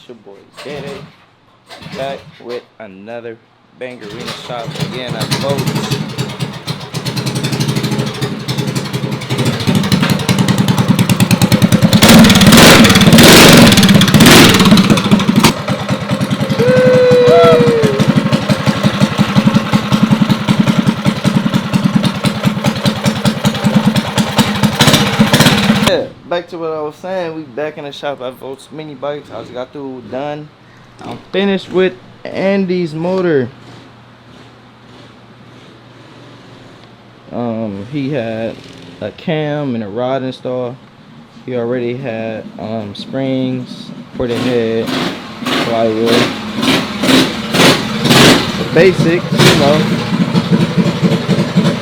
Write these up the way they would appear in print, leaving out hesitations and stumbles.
It's your boy Day back with another bangerina shop again at folks. Yeah, back to what I was saying. We back in the shop at Volts Mini Bikes. I just got through done. I'm finished with Andy's motor. He had a cam and a rod installed. He already had springs for the head, flywheel, the basics, you know,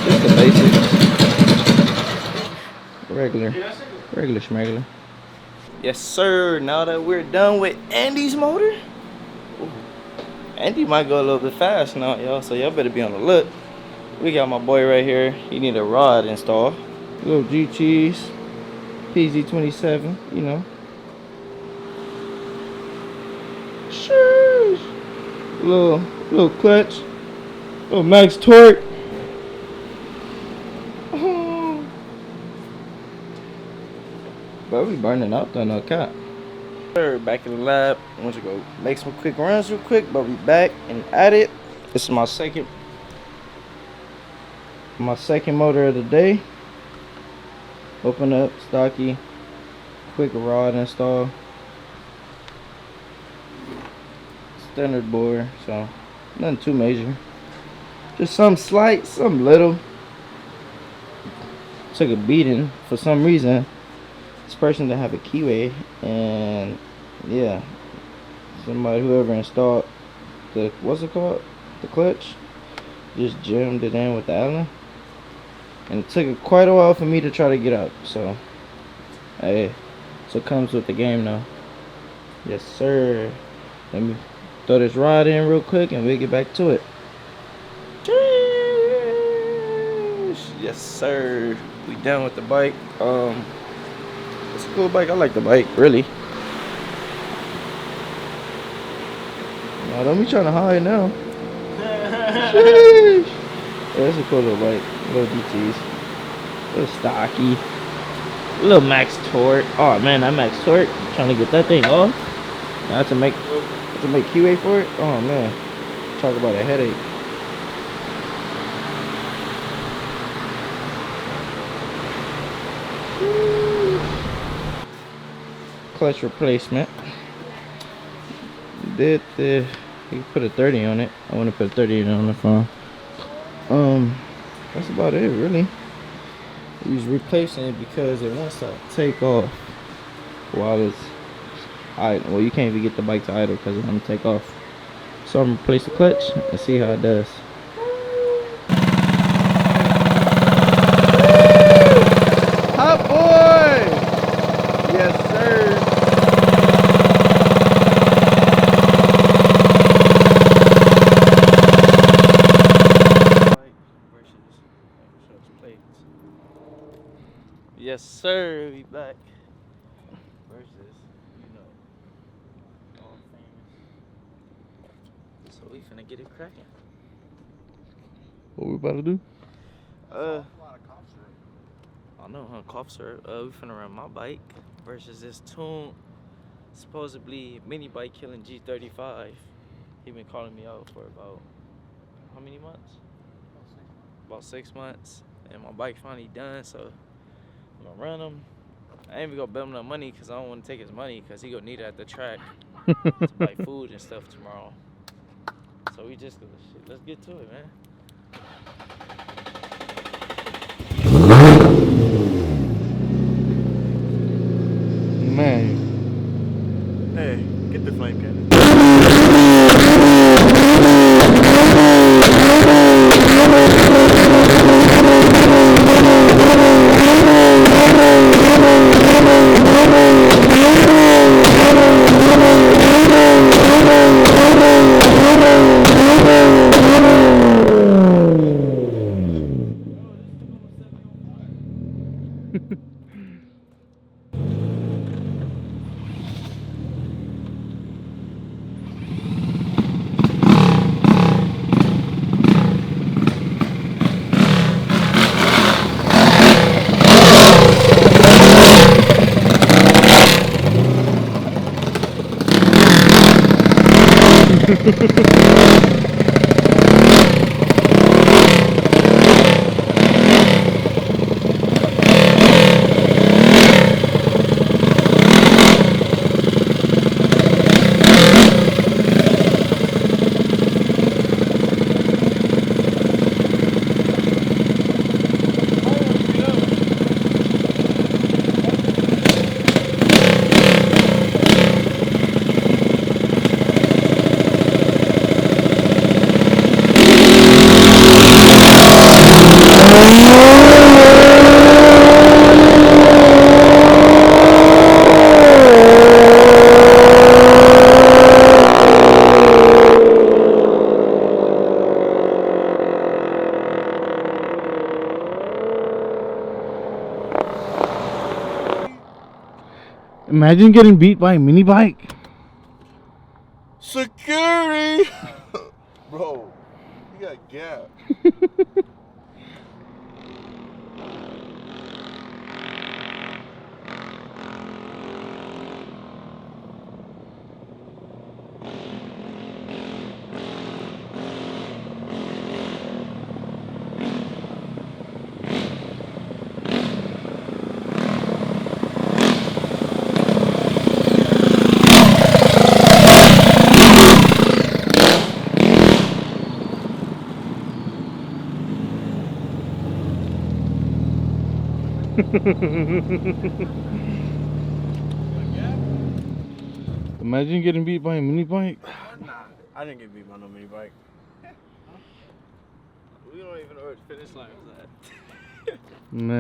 just the basics, regular schmegular. Yes sir, now that we're done with Andy's motor, Andy might go a little bit fast now, y'all, so y'all better be on the look. We got my boy right here. He need a rod installed. Little G cheese, PZ27, you know. Sheesh. Little clutch, little max torque. But we burning out though, no cap. Back in the lab. I want to go make some quick runs real quick, but we back and at it. This is my second motor of the day. Open up, stocky, quick rod install. Standard bore, so nothing too major. Just some slight, some little. Took a beating for some reason. This person didn't have a keyway, and yeah, whoever installed the, what's it called, the clutch, just jammed it in with the Allen, and it took quite a while for me to try to get out. So hey, so it comes with the game now. Yes sir. Let me throw this rod in real quick and we'll get back to it. Yes sir, we done with the bike. It's a cool bike. I like the bike, really. No, don't be trying to hide now. Sheesh. Yeah, it's a cool little bike. Little DTs. Little stocky. Little max torque. Oh man, that max torque. I'm trying to get that thing off. Now to make QA for it. Oh man. Talk about a headache. Clutch replacement. You put a 30 on it. I want to put a 30 on the phone. That's about it really. He's replacing it because it wants to take off while it's idle. Well, you can't even get the bike to idle because it's gonna take off. So I'm gonna replace the clutch and see how it does. Hot boy! Yes sir. Yes sir, we back. Versus, you know, all famous. So we finna get it cracking. What we about to do? I know, huh? Cough syrup. We finna run my bike versus this tuned, supposedly mini bike killing G35. He been calling me out for about how many months? About 6 months. And my bike finally done, so I'm gonna run him. I ain't even gonna bet him no money because I don't want to take his money because he gonna need it at the track to buy food and stuff tomorrow. So we just gonna let's get to it, man. Man. Hey, get the flame cannon. Imagine getting beat by a mini bike. Security! Bro, you got gap. Imagine getting beat by a mini bike. Nah, I didn't get beat by no mini bike. We don't even know where the finish line was at. Man.